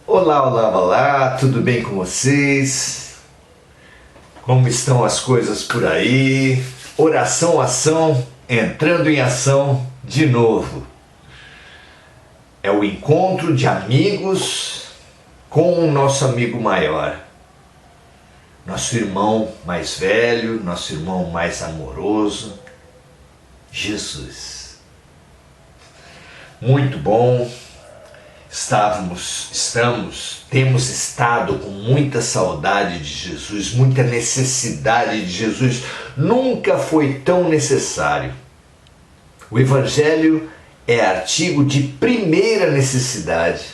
Olá, olá, olá, tudo bem com vocês? Como estão as coisas por aí? Oração, ação, entrando em ação de novo. É o encontro de amigos com o nosso amigo maior. Nosso irmão mais velho, nosso irmão mais amoroso, Jesus. Muito bom. Temos estado com muita saudade de Jesus, muita necessidade de Jesus. Nunca foi tão necessário. O Evangelho é artigo de primeira necessidade.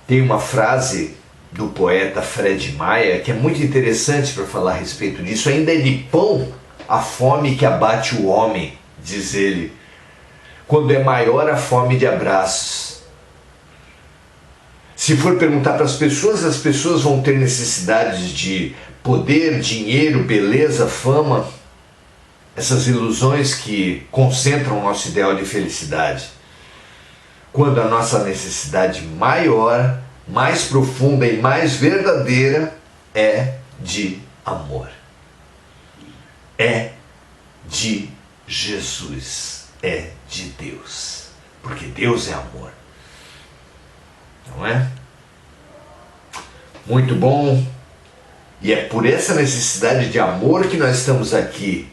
Tem uma frase do poeta Fred Maia que é muito interessante para falar a respeito disso. Ainda é de pão a fome que abate o homem, diz ele, quando é maior a fome de abraços. Se for perguntar para as pessoas vão ter necessidades de poder, dinheiro, beleza, fama, essas ilusões que concentram o nosso ideal de felicidade. Quando a nossa necessidade maior, mais profunda e mais verdadeira é de amor. É de Jesus. É de Deus, porque Deus é amor, não é? Muito bom, e é por essa necessidade de amor que nós estamos aqui,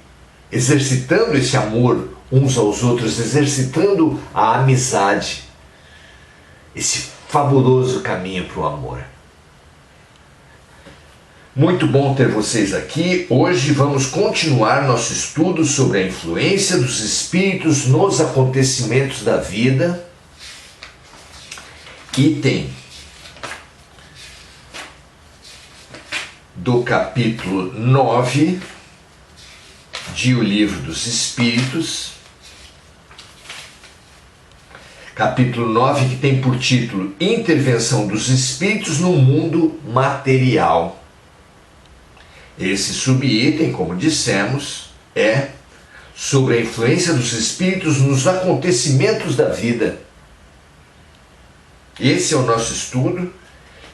exercitando esse amor uns aos outros, exercitando a amizade, esse fabuloso caminho para o amor. Muito bom ter vocês aqui. Hoje vamos continuar nosso estudo sobre a influência dos espíritos nos acontecimentos da vida. Item do capítulo 9 de O Livro dos Espíritos. Capítulo 9, que tem por título Intervenção dos Espíritos no Mundo Material. Esse subitem, como dissemos, é sobre a influência dos espíritos nos acontecimentos da vida. Esse é o nosso estudo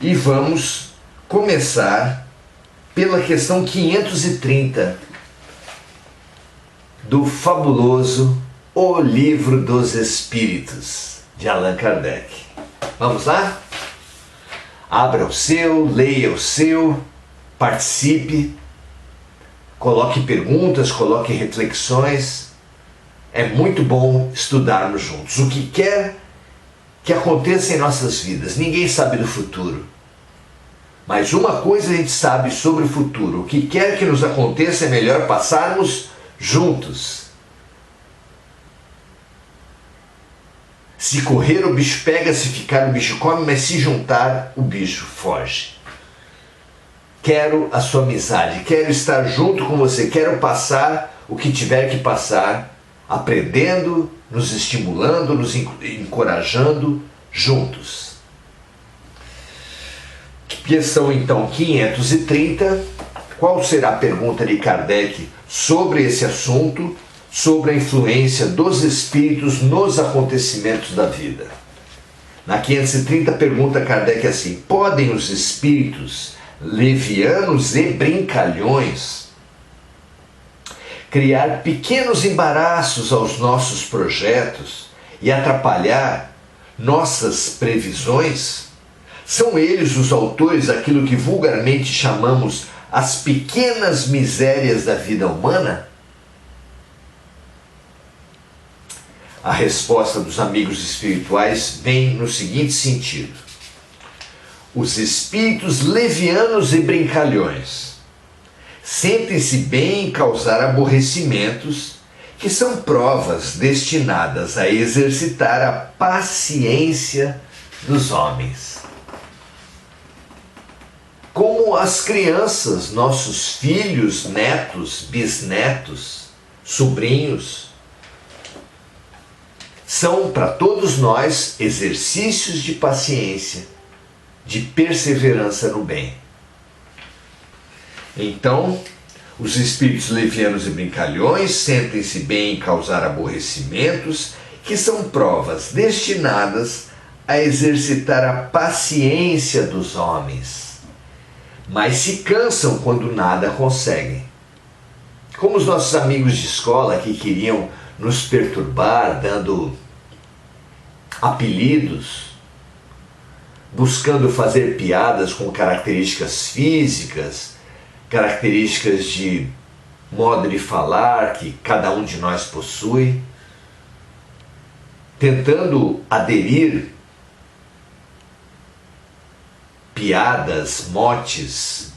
e vamos começar pela questão 530 do fabuloso O Livro dos Espíritos, de Allan Kardec. Vamos lá? Abra o seu, leia o seu, participe, coloque perguntas, coloque reflexões. É muito bom estudarmos juntos. O que quer que aconteça em nossas vidas, ninguém sabe do futuro. Mas uma coisa a gente sabe sobre o futuro: o que quer que nos aconteça é melhor passarmos juntos. Se correr, o bicho pega, se ficar, o bicho come, mas se juntar, o bicho foge. Quero a sua amizade, quero estar junto com você, quero passar o que tiver que passar, aprendendo, nos estimulando, nos encorajando, juntos. Questão então 530, qual será a pergunta de Kardec sobre esse assunto, sobre a influência dos espíritos nos acontecimentos da vida? Na 530 pergunta Kardec assim: podem os espíritos levianos e brincalhões criar pequenos embaraços aos nossos projetos e atrapalhar nossas previsões? São eles os autores daquilo que vulgarmente chamamos as pequenas misérias da vida humana? A resposta dos amigos espirituais vem no seguinte sentido: os espíritos levianos e brincalhões sentem-se bem em causar aborrecimentos, que são provas destinadas a exercitar a paciência dos homens. Como as crianças, nossos filhos, netos, bisnetos, sobrinhos, são para todos nós exercícios de paciência, de perseverança no bem. Então, os espíritos levianos e brincalhões sentem-se bem em causar aborrecimentos, que são provas destinadas a exercitar a paciência dos homens, mas se cansam quando nada conseguem. Como os nossos amigos de escola que queriam nos perturbar, dando apelidos, buscando fazer piadas com características físicas, características de modo de falar que cada um de nós possui, tentando aderir piadas, motes,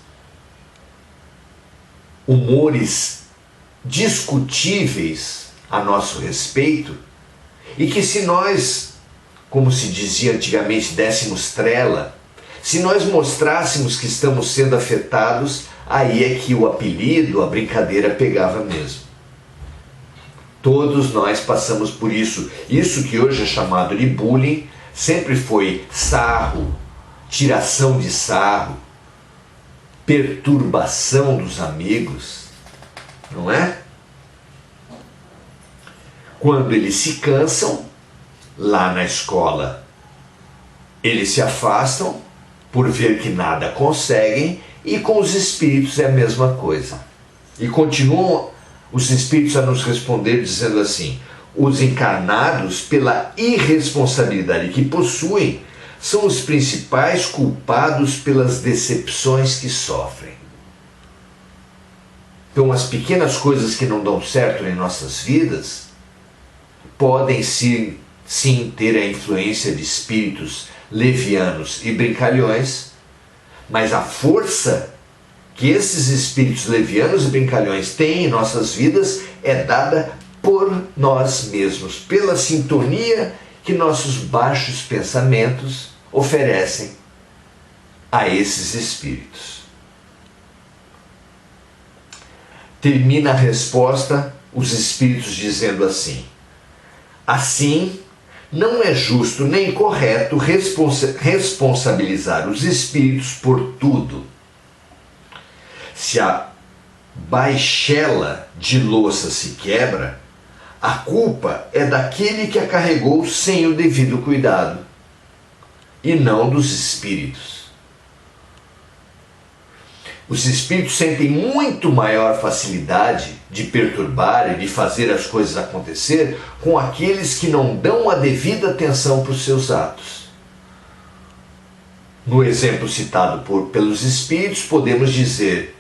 humores discutíveis a nosso respeito, e que se nós, como se dizia antigamente, dessemos trela, se nós mostrássemos que estamos sendo afetados, aí é que o apelido, a brincadeira pegava mesmo. Todos nós passamos por isso. Isso que hoje é chamado de bullying, sempre foi sarro, tiração de sarro, perturbação dos amigos, não é? Quando eles se cansam, lá na escola, eles se afastam por ver que nada conseguem, e com os espíritos é a mesma coisa. E continuam os espíritos a nos responder dizendo assim: os encarnados, pela irresponsabilidade que possuem, são os principais culpados pelas decepções que sofrem. Então, as pequenas coisas que não dão certo em nossas vidas podem sim ter a influência de espíritos levianos e brincalhões, mas a força que esses espíritos levianos e brincalhões têm em nossas vidas é dada por nós mesmos, pela sintonia que nossos baixos pensamentos oferecem a esses espíritos. Termina a resposta os espíritos dizendo assim: assim, não é justo nem correto responsabilizar os espíritos por tudo. Se a baixela de louça se quebra, a culpa é daquele que a carregou sem o devido cuidado, e não dos espíritos. Os espíritos sentem muito maior facilidade de perturbar e de fazer as coisas acontecer com aqueles que não dão a devida atenção para os seus atos. No exemplo citado pelos espíritos, podemos dizer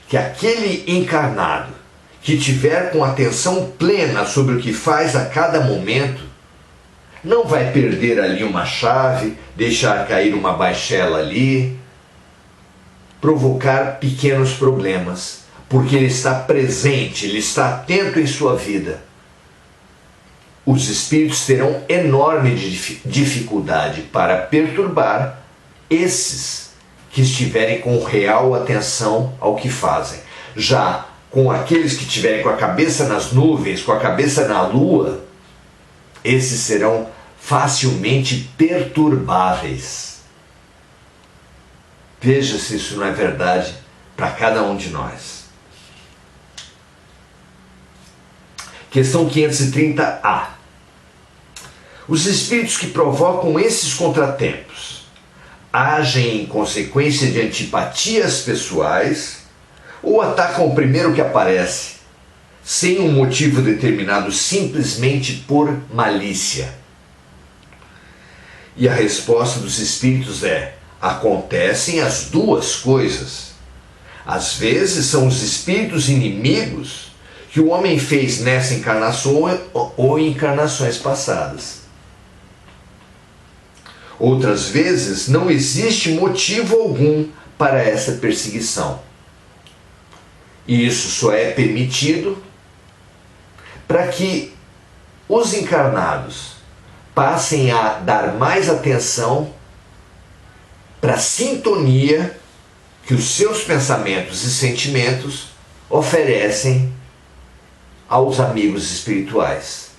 que aquele encarnado que tiver com atenção plena sobre o que faz a cada momento, não vai perder ali uma chave, deixar cair uma baixela ali, provocar pequenos problemas, porque ele está presente, ele está atento em sua vida. Os espíritos terão enorme dificuldade para perturbar esses que estiverem com real atenção ao que fazem. Já com aqueles que estiverem com a cabeça nas nuvens, com a cabeça na lua, esses serão facilmente perturbáveis. Veja se isso não é verdade para cada um de nós. Questão 530A. Os espíritos que provocam esses contratempos agem em consequência de antipatias pessoais ou atacam o primeiro que aparece, sem um motivo determinado, simplesmente por malícia? E a resposta dos espíritos é: acontecem as duas coisas. Às vezes são os espíritos inimigos que o homem fez nessa encarnação ou em encarnações passadas. Outras vezes não existe motivo algum para essa perseguição. E isso só é permitido para que os encarnados passem a dar mais atenção para a sintonia que os seus pensamentos e sentimentos oferecem aos amigos espirituais.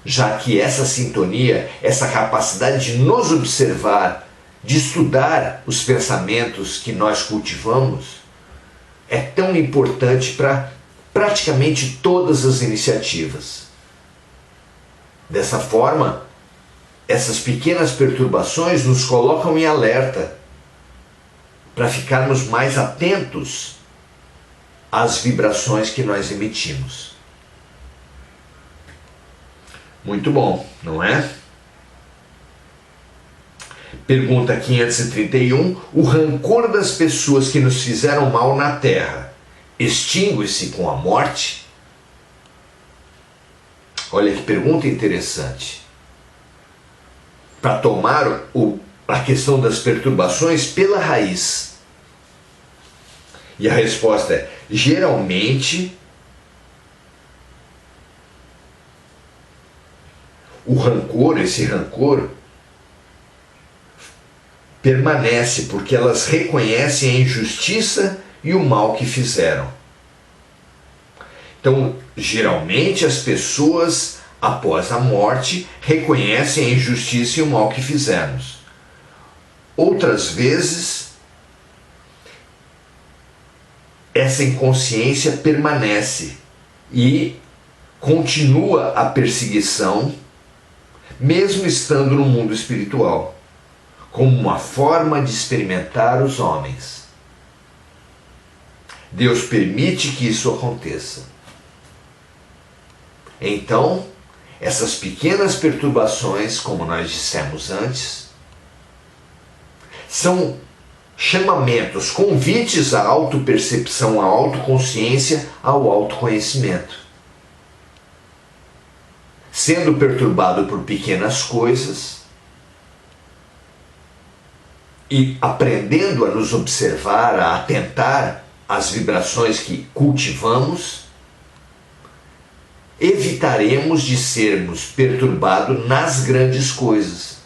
Já que essa sintonia, essa capacidade de nos observar, de estudar os pensamentos que nós cultivamos, é tão importante para praticamente todas as iniciativas. Dessa forma, essas pequenas perturbações nos colocam em alerta para ficarmos mais atentos às vibrações que nós emitimos. Muito bom, não é? Pergunta 531. O rancor das pessoas que nos fizeram mal na terra extingue-se com a morte? Olha que pergunta interessante. Para tomar a questão das perturbações pela raiz. E a resposta é: geralmente esse rancor permanece porque elas reconhecem a injustiça e o mal que fizeram. Então, geralmente as pessoas, após a morte, reconhecem a injustiça e o mal que fizemos. Outras vezes, essa inconsciência permanece e continua a perseguição, mesmo estando no mundo espiritual, como uma forma de experimentar os homens. Deus permite que isso aconteça. Então, essas pequenas perturbações, como nós dissemos antes, são chamamentos, convites à autopercepção, à autoconsciência, ao autoconhecimento. Sendo perturbado por pequenas coisas e aprendendo a nos observar, a atentar às vibrações que cultivamos, evitaremos de sermos perturbados nas grandes coisas,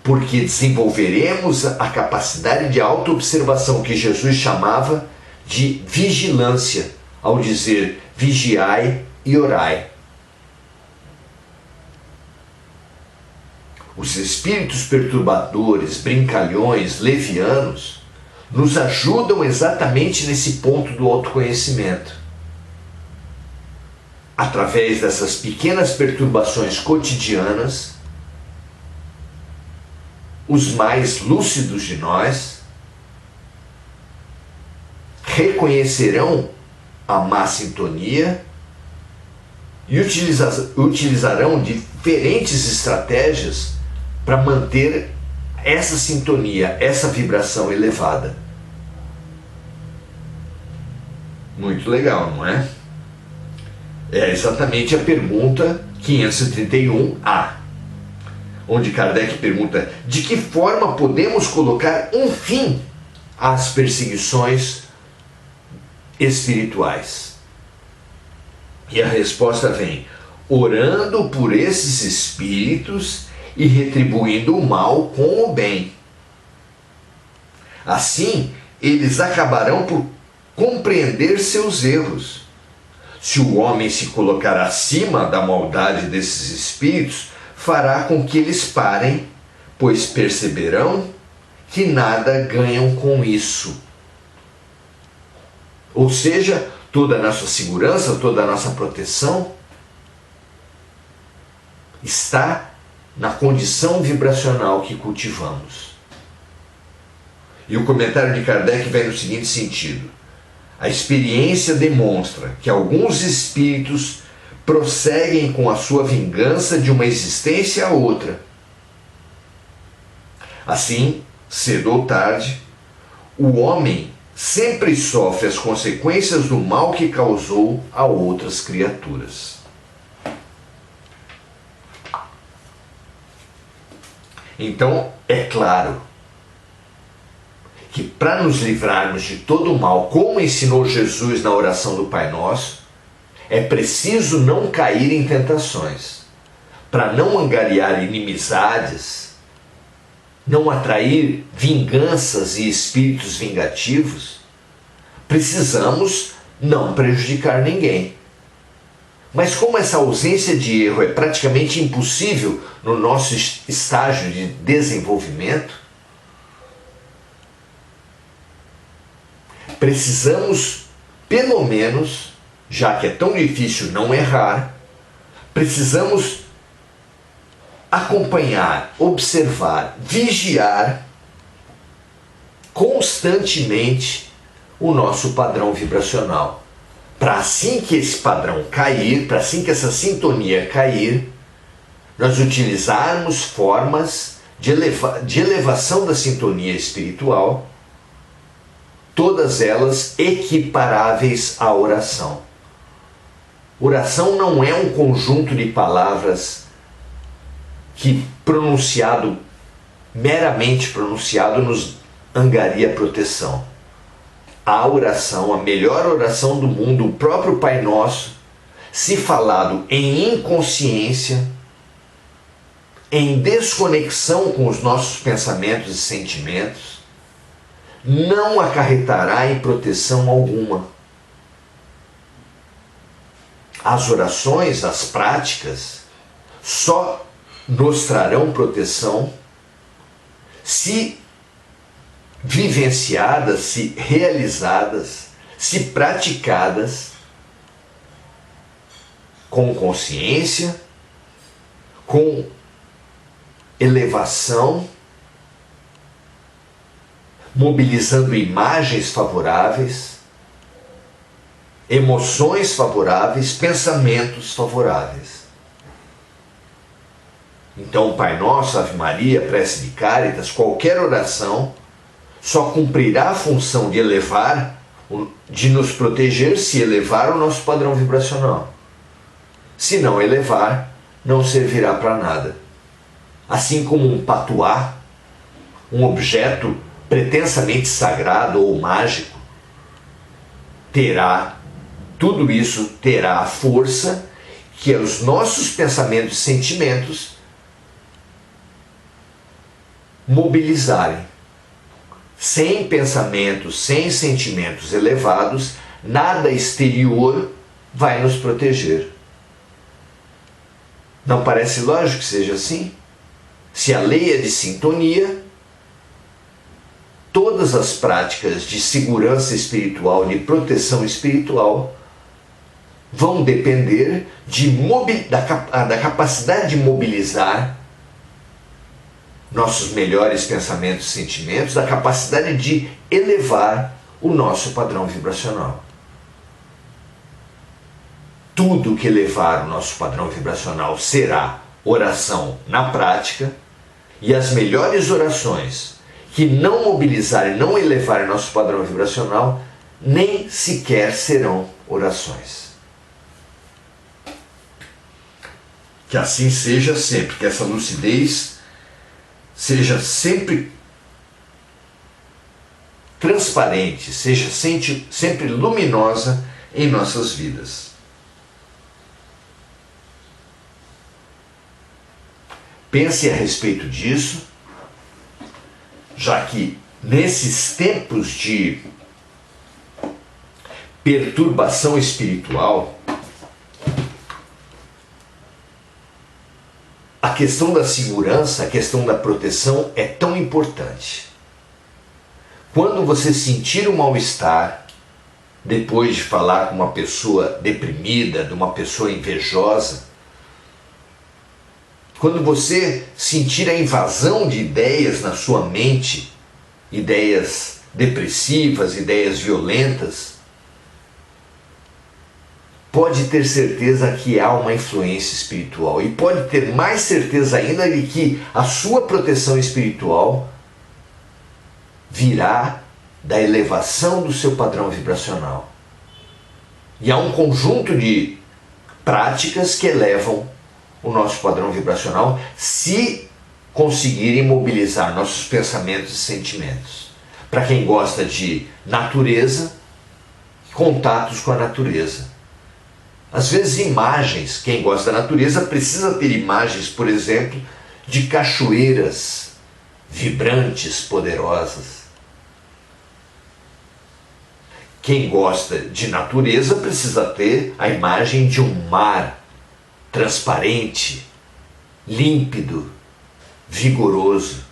porque desenvolveremos a capacidade de autoobservação que Jesus chamava de vigilância, ao dizer vigiai e orai. Os espíritos perturbadores, brincalhões, levianos, nos ajudam exatamente nesse ponto do autoconhecimento. Através dessas pequenas perturbações cotidianas, os mais lúcidos de nós reconhecerão a má sintonia e utilizarão diferentes estratégias para manter essa sintonia, essa vibração elevada. Muito legal, não é? É exatamente a pergunta 531A, onde Kardec pergunta: de que forma podemos colocar um fim às perseguições espirituais? E a resposta vem: orando por esses espíritos e retribuindo o mal com o bem. Assim, eles acabarão por compreender seus erros. Se o homem se colocar acima da maldade desses espíritos, fará com que eles parem, pois perceberão que nada ganham com isso. Ou seja, toda a nossa segurança, toda a nossa proteção está na condição vibracional que cultivamos. E o comentário de Kardec vai no seguinte sentido: a experiência demonstra que alguns espíritos prosseguem com a sua vingança de uma existência a outra. Assim, cedo ou tarde, o homem sempre sofre as consequências do mal que causou a outras criaturas. Então, é claro que para nos livrarmos de todo o mal, como ensinou Jesus na oração do Pai Nosso, é preciso não cair em tentações. Para não angariar inimizades, não atrair vinganças e espíritos vingativos, precisamos não prejudicar ninguém. Mas como essa ausência de erro é praticamente impossível no nosso estágio de desenvolvimento, precisamos, pelo menos, já que é tão difícil não errar, precisamos acompanhar, observar, vigiar constantemente o nosso padrão vibracional. Para assim que esse padrão cair, para assim que essa sintonia cair, nós utilizarmos formas de elevação da sintonia espiritual, todas elas equiparáveis à oração. Oração não é um conjunto de palavras que meramente pronunciado, nos angaria proteção. A oração, a melhor oração do mundo, o próprio Pai Nosso, se falado em inconsciência, em desconexão com os nossos pensamentos e sentimentos, não acarretará em proteção alguma. As orações, as práticas, só nos trarão proteção se vivenciadas, se realizadas, se praticadas com consciência, com elevação, mobilizando imagens favoráveis, emoções favoráveis, pensamentos favoráveis. Então, Pai Nosso, Ave Maria, prece de Cáritas, qualquer oração só cumprirá a função de elevar, de nos proteger, se elevar o nosso padrão vibracional. Se não elevar, não servirá para nada. Assim como um patuá, um objeto pretensamente sagrado ou mágico, tudo isso terá a força que os nossos pensamentos e sentimentos mobilizarem. Sem pensamentos, sem sentimentos elevados, nada exterior vai nos proteger. Não parece lógico que seja assim? Se a lei é de sintonia, todas as práticas de segurança espiritual, de proteção espiritual, vão depender da capacidade de mobilizar nossos melhores pensamentos e sentimentos, da capacidade de elevar o nosso padrão vibracional. Tudo que elevar o nosso padrão vibracional será oração na prática, e as melhores orações que não mobilizarem, não elevarem nosso padrão vibracional, nem sequer serão orações. Que assim seja sempre, que essa lucidez seja sempre transparente, seja sempre luminosa em nossas vidas. Pense a respeito disso, já que nesses tempos de perturbação espiritual, a questão da segurança, a questão da proteção é tão importante. Quando você sentir um mal-estar, depois de falar com uma pessoa deprimida, de uma pessoa invejosa, quando você sentir a invasão de ideias na sua mente, ideias depressivas, ideias violentas, pode ter certeza que há uma influência espiritual, e pode ter mais certeza ainda de que a sua proteção espiritual virá da elevação do seu padrão vibracional. E há um conjunto de práticas que elevam o nosso padrão vibracional, se conseguirem mobilizar nossos pensamentos e sentimentos. Para quem gosta de natureza, contatos com a natureza. Às vezes imagens, quem gosta da natureza precisa ter imagens, por exemplo, de cachoeiras vibrantes, poderosas. Quem gosta de natureza precisa ter a imagem de um mar transparente, límpido, vigoroso.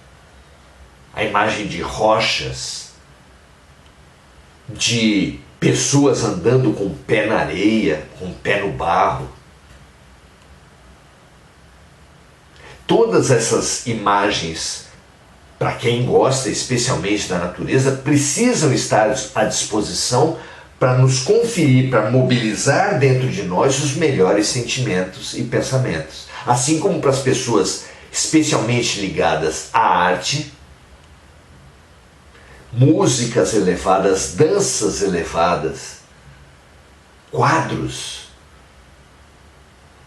A imagem de rochas, de pessoas andando com o pé na areia, com o pé no barro. Todas essas imagens, para quem gosta especialmente da natureza, precisam estar à disposição para nos conferir, para mobilizar dentro de nós os melhores sentimentos e pensamentos. Assim como para as pessoas especialmente ligadas à arte, músicas elevadas, danças elevadas, quadros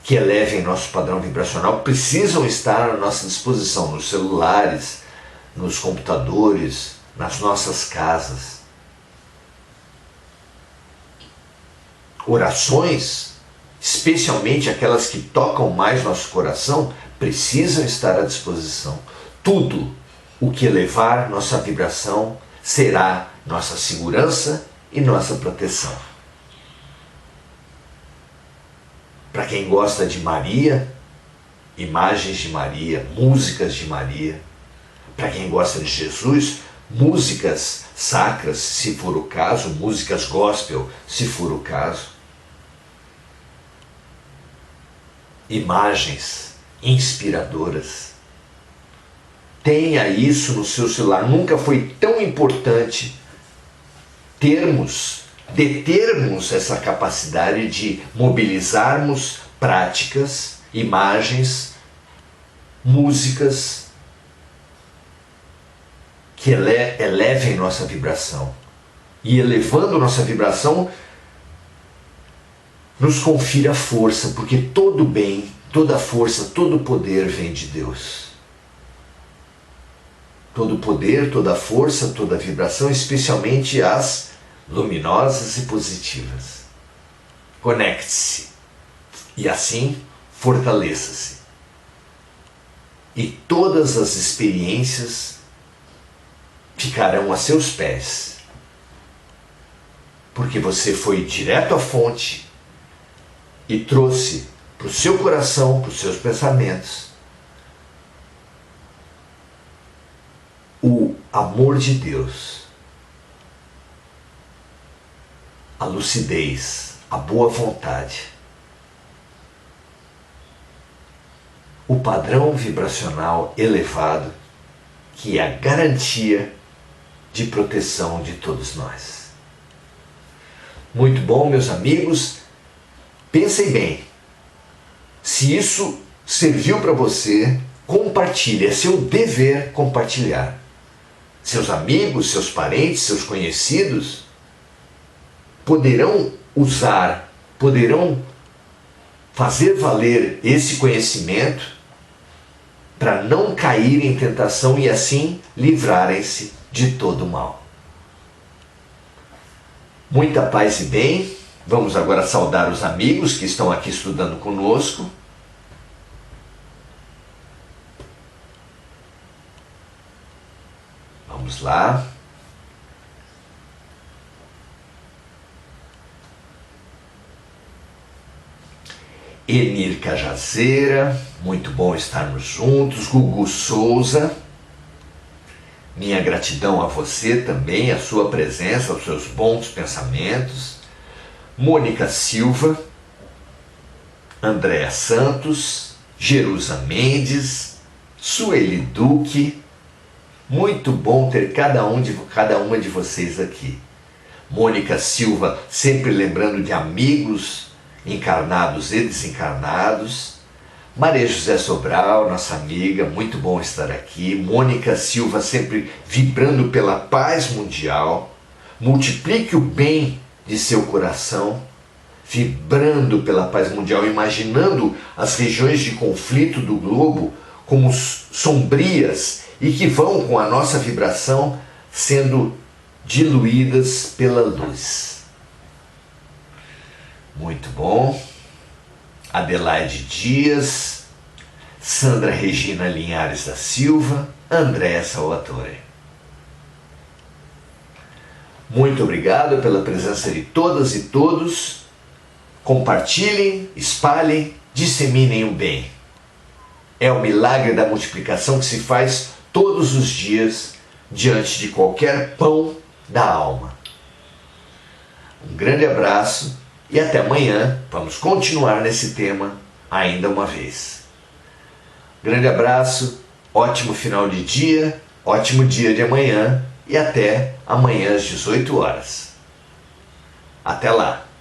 que elevem nosso padrão vibracional precisam estar à nossa disposição nos celulares, nos computadores, nas nossas casas. Orações, especialmente aquelas que tocam mais nosso coração, precisam estar à disposição. Tudo o que elevar nossa vibração será nossa segurança e nossa proteção. Para quem gosta de Maria, imagens de Maria, músicas de Maria. Para quem gosta de Jesus, músicas sacras, se for o caso, músicas gospel, se for o caso. Imagens inspiradoras. Tenha isso no seu celular. Nunca foi tão importante determos essa capacidade de mobilizarmos práticas, imagens, músicas que elevem nossa vibração. E elevando nossa vibração, nos confira força, porque todo bem, toda força, todo poder vem de Deus. Todo poder, toda força, toda vibração, especialmente as luminosas e positivas. Conecte-se e assim fortaleça-se. E todas as experiências ficarão a seus pés, porque você foi direto à fonte e trouxe para o seu coração, para os seus pensamentos, o amor de Deus, a lucidez, a boa vontade, o padrão vibracional elevado, que é a garantia de proteção de todos nós. Muito bom, meus amigos. Pensem bem. Se isso serviu para você, compartilhe. É seu dever compartilhar. Seus amigos, seus parentes, seus conhecidos poderão usar, poderão fazer valer esse conhecimento para não cair em tentação e assim livrarem-se de todo o mal. Muita paz e bem. Vamos agora saudar os amigos que estão aqui estudando conosco. Vamos lá. Enir Cajazeira, muito bom estarmos juntos. Gugu Souza, minha gratidão a você também, a sua presença, aos seus bons pensamentos. Mônica Silva, Andréa Santos, Jerusa Mendes, Sueli Duque. Muito bom ter cada uma de vocês aqui. Mônica Silva, sempre lembrando de amigos encarnados e desencarnados. Maria José Sobral, nossa amiga, muito bom estar aqui. Mônica Silva, sempre vibrando pela paz mundial. Multiplique o bem de seu coração, vibrando pela paz mundial, imaginando as regiões de conflito do globo como sombrias e que vão com a nossa vibração sendo diluídas pela luz. Muito bom. Adelaide Dias, Sandra Regina Linhares da Silva, Andréa Salvatore. Muito obrigado pela presença de todas e todos. Compartilhem, espalhem, disseminem o bem. É o milagre da multiplicação que se faz todos os dias diante de qualquer pão da alma. Um grande abraço e até amanhã. Vamos continuar nesse tema ainda uma vez. Grande abraço, ótimo final de dia, ótimo dia de amanhã e até amanhã às 18 horas. Até lá!